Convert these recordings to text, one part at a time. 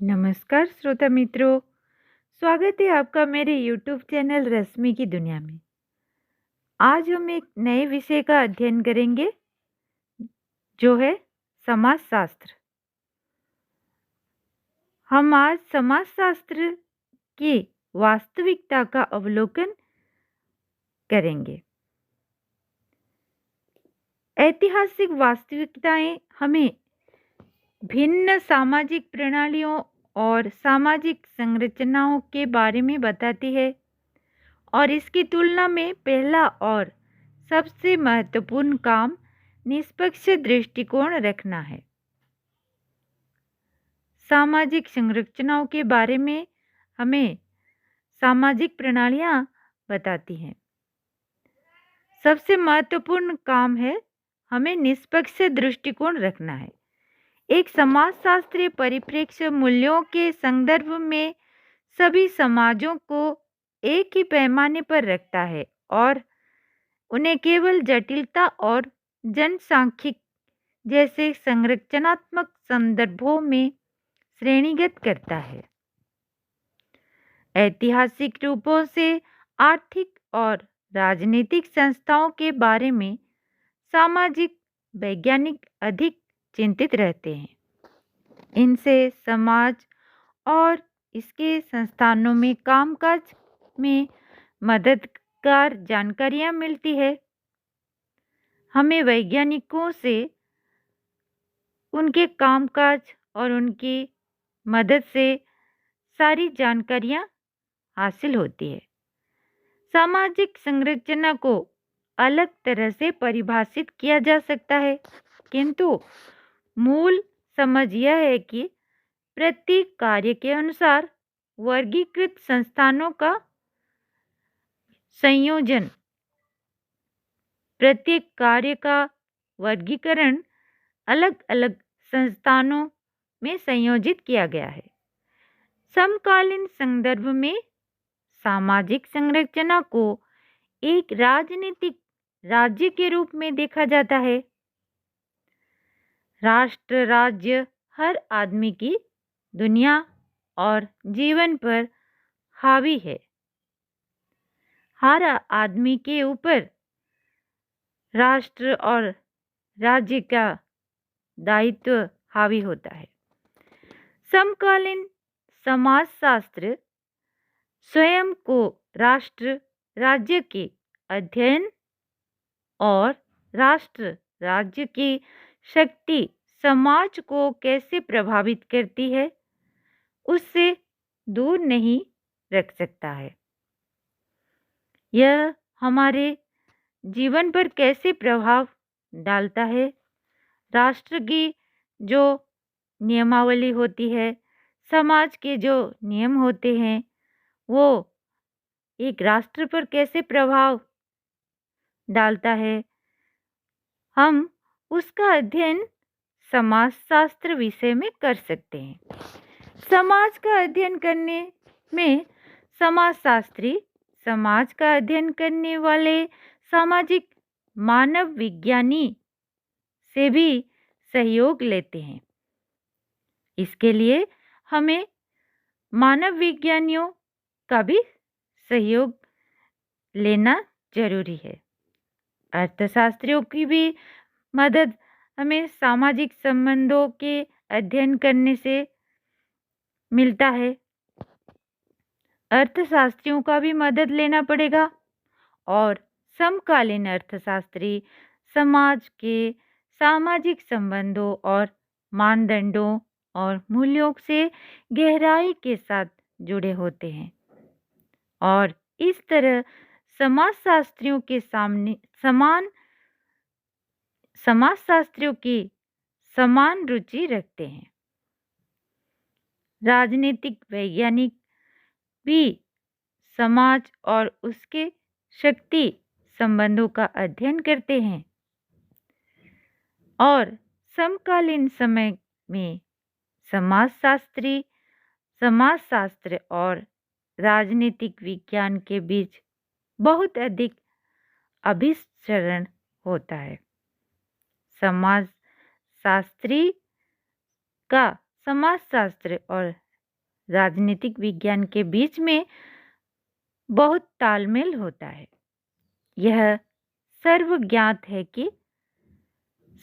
नमस्कार श्रोता मित्रों। स्वागत है आपका मेरे YouTube चैनल रश्मि की दुनिया में। आज हम एक नए विषय का अध्ययन करेंगे जो है समाजशास्त्र। हम आज समाजशास्त्र की वास्तविकता का अवलोकन करेंगे। ऐतिहासिक वास्तविकताएं हमें भिन्न सामाजिक प्रणालियों और सामाजिक संरचनाओं के बारे में बताती है और इसकी तुलना में पहला और सबसे महत्वपूर्ण काम निष्पक्ष दृष्टिकोण रखना है। सामाजिक संरचनाओं के बारे में हमें सामाजिक प्रणालियां बताती हैं। सबसे महत्वपूर्ण काम है हमें निष्पक्ष दृष्टिकोण रखना है। एक समाजशास्त्रीय परिप्रेक्ष्य मूल्यों के संदर्भ में सभी समाजों को एक ही पैमाने पर रखता है और उन्हें केवल जटिलता और जनसांख्यिक जैसे संरचनात्मक संदर्भों में श्रेणीगत करता है। ऐतिहासिक रूपों से आर्थिक और राजनीतिक संस्थाओं के बारे में सामाजिक वैज्ञानिक अधिक चिंतित रहते हैं। इनसे समाज और इसके संस्थानों में कामकाज में मददगार जानकारियां मिलती है। हमें वैज्ञानिकों से उनके कामकाज और उनकी मदद से सारी जानकारियां हासिल होती है। सामाजिक संरचना को अलग तरह से परिभाषित किया जा सकता है, किंतु मूल समझ यह है कि प्रत्येक कार्य के अनुसार वर्गीकृत संस्थानों का संयोजन, प्रत्येक कार्य का वर्गीकरण अलग अलग संस्थानों में संयोजित किया गया है। समकालीन संदर्भ में सामाजिक संरचना को एक राजनीतिक राज्य के रूप में देखा जाता है। राष्ट्र राज्य हर आदमी की दुनिया और जीवन पर हावी है। हर आदमी के ऊपर राष्ट्र और राज्य का दायित्व हावी होता है। समकालीन समाजशास्त्र स्वयं को राष्ट्र राज्य के अध्ययन और राष्ट्र राज्य की शक्ति समाज को कैसे प्रभावित करती है उससे दूर नहीं रख सकता है। यह हमारे जीवन पर कैसे प्रभाव डालता है। राष्ट्र की जो नियमावली होती है, समाज के जो नियम होते हैं, वो एक राष्ट्र पर कैसे प्रभाव डालता है, हम उसका अध्ययन समाजशास्त्र विषय में कर सकते हैं। समाज का अध्ययन करने में समाजशास्त्री समाज का अध्ययन करने वाले सामाजिक मानव विज्ञानी से भी सहयोग लेते हैं। इसके लिए हमें मानव विज्ञानियों का भी सहयोग लेना जरूरी है। अर्थशास्त्रियों की भी मदद हमें सामाजिक संबंधों के अध्ययन करने से मिलता है। अर्थशास्त्रियों का भी मदद लेना पड़ेगा और समकालीन अर्थशास्त्री समाज के सामाजिक संबंधों और मानदंडों और मूल्यों से गहराई के साथ जुड़े होते हैं और इस तरह समाजशास्त्रियों के सामने समाजशास्त्रियों की समान रुचि रखते हैं। राजनीतिक वैज्ञानिक भी समाज और उसके शक्ति संबंधों का अध्ययन करते हैं और समकालीन समय में समाजशास्त्र और राजनीतिक विज्ञान के बीच बहुत अधिक अभिसरण होता है। समाजशास्त्री का समाजशास्त्र और राजनीतिक विज्ञान के बीच में बहुत तालमेल होता है। यह सर्वज्ञात है कि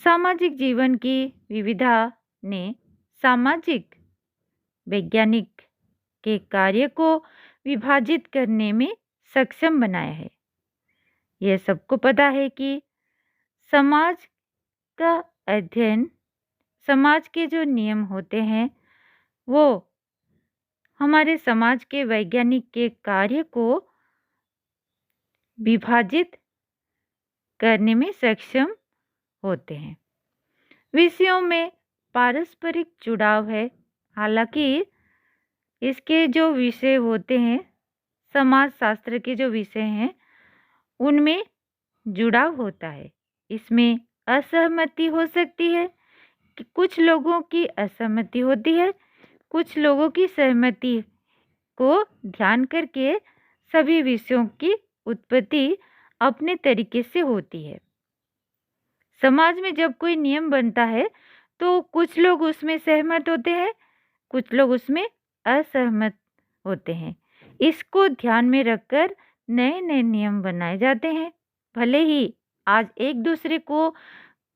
सामाजिक जीवन की विविधता ने सामाजिक वैज्ञानिक के कार्य को विभाजित करने में सक्षम बनाया है। यह सबको पता है कि समाज का अध्ययन, समाज के जो नियम होते हैं वो हमारे समाज के वैज्ञानिक के कार्य को विभाजित करने में सक्षम होते हैं। विषयों में पारस्परिक जुड़ाव है। हालांकि इसके जो विषय होते हैं, समाज शास्त्र के जो विषय हैं, उनमें जुड़ाव होता है। इसमें असहमति हो सकती है कि कुछ लोगों की असहमति होती है, कुछ लोगों की सहमति को ध्यान करके सभी विषयों की उत्पत्ति अपने तरीके से होती है। समाज में जब कोई नियम बनता है तो कुछ लोग उसमें सहमत होते हैं, कुछ लोग उसमें असहमत होते हैं। इसको ध्यान में रखकर नए नए नियम बनाए जाते हैं। भले ही आज एक दूसरे को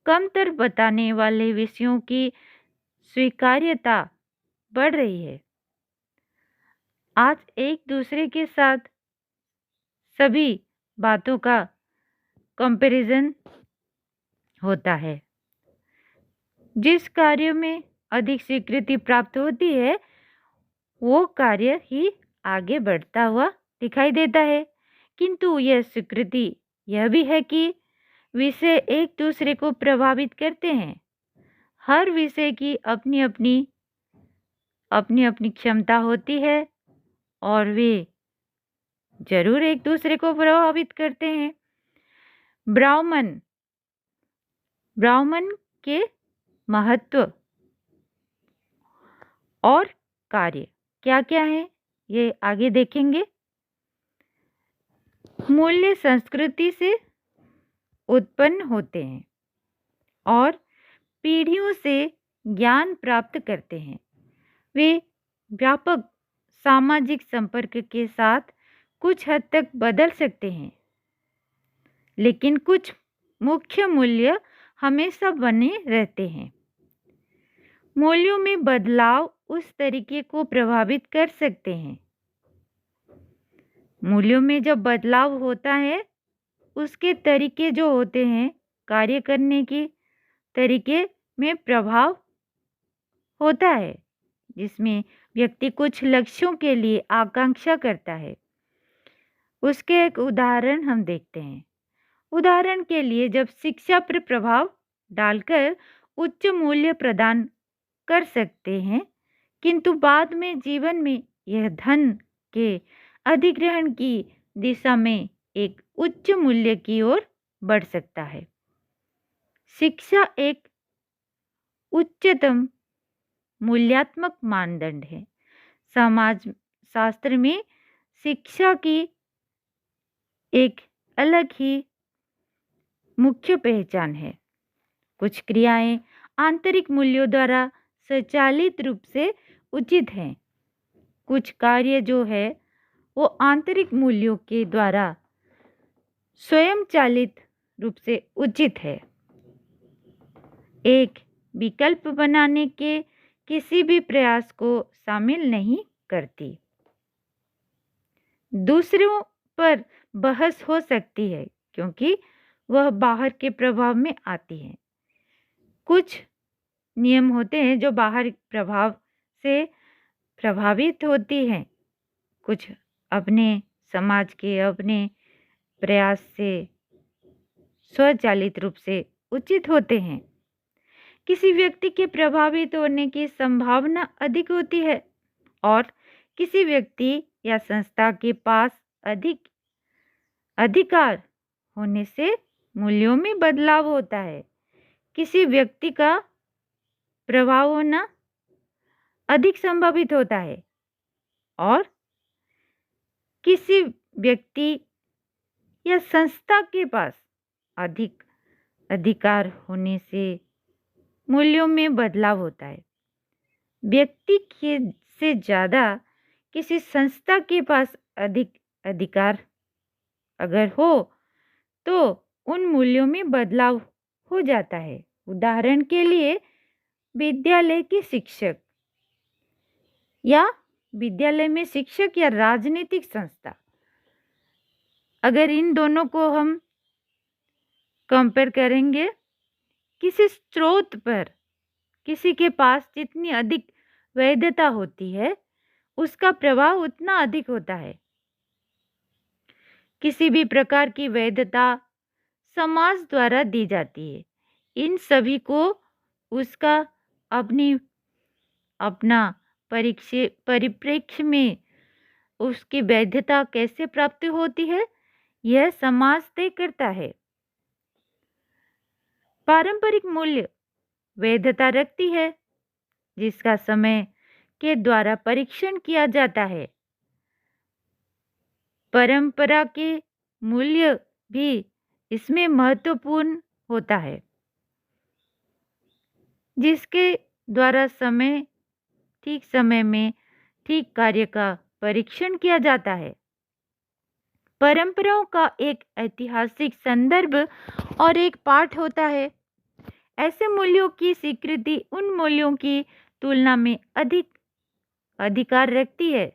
कमतर बताने वाले विषयों की स्वीकार्यता बढ़ रही है, आज एक दूसरे के साथ सभी बातों का कंपैरिजन होता है। जिस कार्य में अधिक स्वीकृति प्राप्त होती है वो कार्य ही आगे बढ़ता हुआ दिखाई देता है। किंतु यह स्वीकृति यह भी है कि विषय एक दूसरे को प्रभावित करते हैं। हर विषय की अपनी अपनी क्षमता होती है और वे जरूर एक दूसरे को प्रभावित करते हैं। ब्राह्मण के महत्व और कार्य क्या क्या है ये आगे देखेंगे। मूल्य संस्कृति से उत्पन्न होते हैं और पीढ़ियों से ज्ञान प्राप्त करते हैं। वे व्यापक सामाजिक संपर्क के साथ कुछ हद तक बदल सकते हैं, लेकिन कुछ मुख्य मूल्य हमेशा बने रहते हैं। मूल्यों में बदलाव उस तरीके को प्रभावित कर सकते हैं। मूल्यों में जब बदलाव होता है उसके तरीके जो होते हैं, कार्य करने के तरीके में प्रभाव होता है, जिसमें व्यक्ति कुछ लक्ष्यों के लिए आकांक्षा करता है। उसके एक उदाहरण हम देखते हैं। उदाहरण के लिए जब शिक्षा पर प्रभाव डालकर उच्च मूल्य प्रदान कर सकते हैं, किंतु बाद में जीवन में यह धन के अधिग्रहण की दिशा में एक उच्च मूल्य की ओर बढ़ सकता है। शिक्षा एक उच्चतम मूल्यात्मक मानदंड है। समाज शास्त्र में शिक्षा की एक अलग ही मुख्य पहचान है। कुछ क्रियाएं आंतरिक मूल्यों द्वारा स्वचालित रूप से उचित हैं। कुछ कार्य जो है वो आंतरिक मूल्यों के द्वारा स्वयं चालित रूप से उचित है। एक विकल्प बनाने के किसी भी प्रयास को शामिल नहीं करती। दूसरों पर बहस हो सकती है क्योंकि वह बाहर के प्रभाव में आती है। कुछ नियम होते हैं जो बाहर प्रभाव से प्रभावित होती हैं, कुछ अपने समाज के अपने प्रयास से स्वचालित रूप से उचित होते हैं। किसी व्यक्ति के प्रभावित होने की संभावना अधिक होती है और किसी व्यक्ति या संस्था के पास अधिक अधिकार होने से मूल्यों में बदलाव होता है। किसी व्यक्ति का प्रभाव होना अधिक संभावित होता है और किसी व्यक्ति या संस्था के पास अधिक अधिकार होने से मूल्यों में बदलाव होता है। व्यक्ति के से ज़्यादा किसी संस्था के पास अधिक अधिकार अगर हो तो उन मूल्यों में बदलाव हो जाता है। उदाहरण के लिए विद्यालय के शिक्षक या विद्यालय में शिक्षक या राजनीतिक संस्था, अगर इन दोनों को हम कंपेयर करेंगे, किसी स्रोत पर किसी के पास जितनी अधिक वैधता होती है उसका प्रभाव उतना अधिक होता है। किसी भी प्रकार की वैधता समाज द्वारा दी जाती है। इन सभी को उसका अपना परिप्रेक्ष्य में उसकी वैधता कैसे प्राप्त होती है यह समाज तय करता है। पारंपरिक मूल्य वैधता रखती है जिसका समय के द्वारा परीक्षण किया जाता है। परंपरा के मूल्य भी इसमें महत्वपूर्ण होता है जिसके द्वारा ठीक समय में ठीक कार्य का परीक्षण किया जाता है। परंपराओं का एक ऐतिहासिक संदर्भ और एक पाठ होता है। ऐसे मूल्यों की स्वीकृति उन मूल्यों की तुलना में अधिक अधिकार रखती है।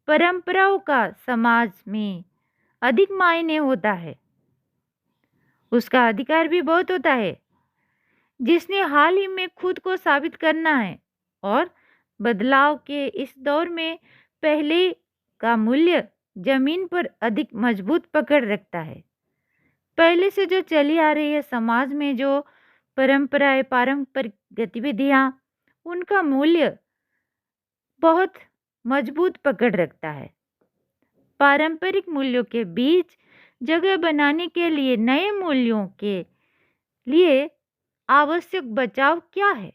परंपराओं का समाज में अधिक मायने होता है, उसका अधिकार भी बहुत होता है। जिसने हाल ही में खुद को साबित करना है और बदलाव के इस दौर में पहले का मूल्य जमीन पर अधिक मजबूत पकड़ रखता है। पहले से जो चली आ रही है समाज में जो परंपराएं, पारंपरिक गतिविधियां, उनका मूल्य बहुत मजबूत पकड़ रखता है। पारंपरिक मूल्यों के बीच जगह बनाने के लिए नए मूल्यों के लिए आवश्यक बचाव क्या है?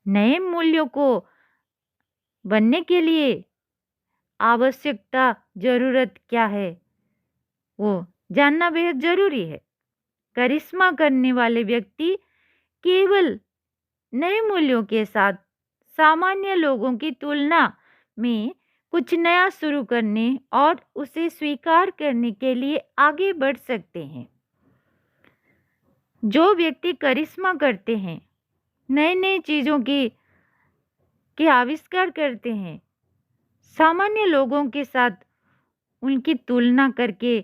नए मूल्यों को बनने के लिए आवश्यकता जरूरत क्या है वो जानना बेहद जरूरी है। करिश्मा करने वाले व्यक्ति केवल नए मूल्यों के साथ सामान्य लोगों की तुलना में कुछ नया शुरू करने और उसे स्वीकार करने के लिए आगे बढ़ सकते हैं। जो व्यक्ति करिश्मा करते हैं, नए नए चीज़ों के आविष्कार करते हैं, सामान्य लोगों के साथ उनकी तुलना करके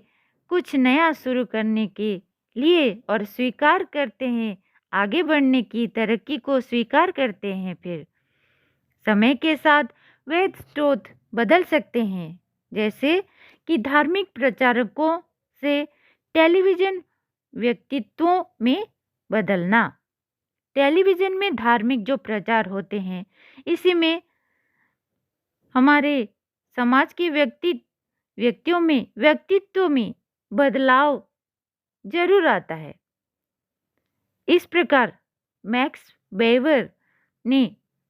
कुछ नया शुरू करने के लिए और स्वीकार करते हैं, आगे बढ़ने की तरक्की को स्वीकार करते हैं, फिर समय के साथ वे स्रोत बदल सकते हैं। जैसे कि धार्मिक प्रचारकों से टेलीविज़न व्यक्तित्वों में बदलना। टेलीविज़न में धार्मिक जो प्रचार होते हैं, इसी में हमारे समाज के व्यक्तित्व में बदलाव जरूर आता है। इस प्रकार मैक्स वेबर ने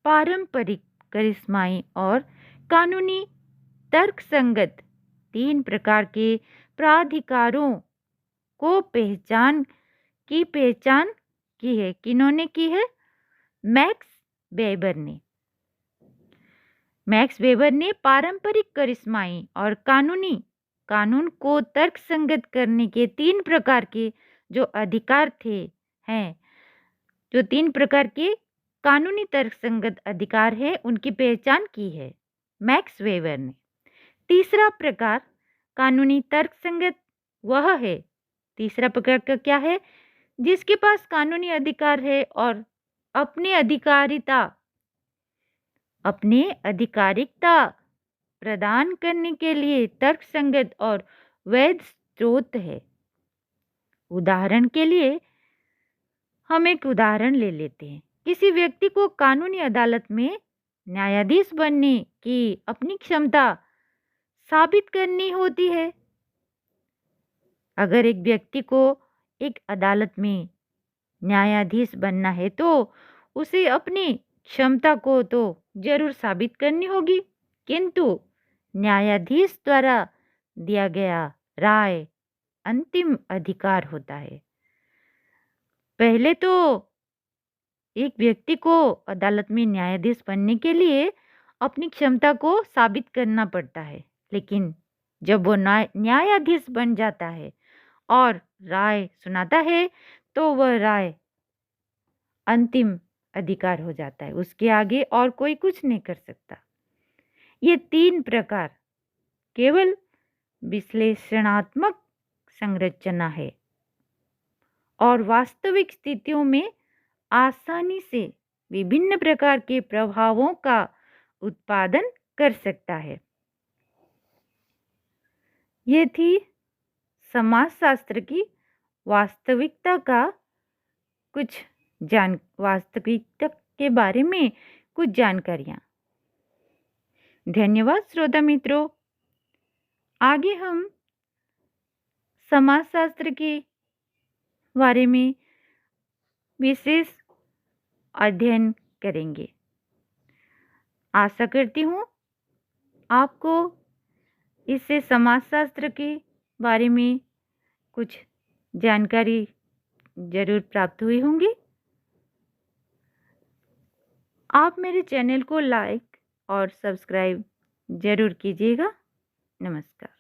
पारंपरिक, करिश्माई और कानूनी तर्कसंगत 3 प्रकार के प्राधिकारों को पहचान की है। किन्होंने की है? मैक्स वेबर ने पारंपरिक, करिश्माई और कानून को तर्कसंगत करने के 3 प्रकार के जो अधिकार हैं, जो 3 प्रकार के कानूनी तर्कसंगत अधिकार है, उनकी पहचान की है मैक्स वेबर ने। तीसरा प्रकार कानूनी तर्कसंगत वह है, तीसरा प्रकार का क्या है? जिसके पास कानूनी अधिकार है और अपने आधिकारिकता प्रदान करने के लिए तर्कसंगत और वैध स्रोत है। उदाहरण के लिए हम एक उदाहरण ले लेते हैं। किसी व्यक्ति को कानूनी अदालत में न्यायाधीश बनने की अपनी क्षमता साबित करनी होती है। अगर एक व्यक्ति को एक अदालत में न्यायाधीश बनना है तो उसे अपनी क्षमता को तो जरूर साबित करनी होगी, किंतु न्यायाधीश द्वारा दिया गया राय अंतिम अधिकार होता है। पहले तो एक व्यक्ति को अदालत में न्यायाधीश बनने के लिए अपनी क्षमता को साबित करना पड़ता है, लेकिन जब वो न्यायाधीश बन जाता है और राय सुनाता है तो वह राय अंतिम अधिकार हो जाता है। उसके आगे और कोई कुछ नहीं कर सकता। ये 3 प्रकार केवल विश्लेषणात्मक संरचना है और वास्तविक स्थितियों में आसानी से विभिन्न प्रकार के प्रभावों का उत्पादन कर सकता है। ये थी समाजशास्त्र की वास्तविकता के बारे में कुछ जानकारियाँ। धन्यवाद श्रोता मित्रों। आगे हम समाजशास्त्र के बारे में विशेष अध्ययन करेंगे। आशा करती हूँ आपको इससे समाजशास्त्र के बारे में कुछ जानकारी जरूर प्राप्त हुई होंगी। आप मेरे चैनल को लाइक और सब्सक्राइब जरूर कीजिएगा। नमस्कार।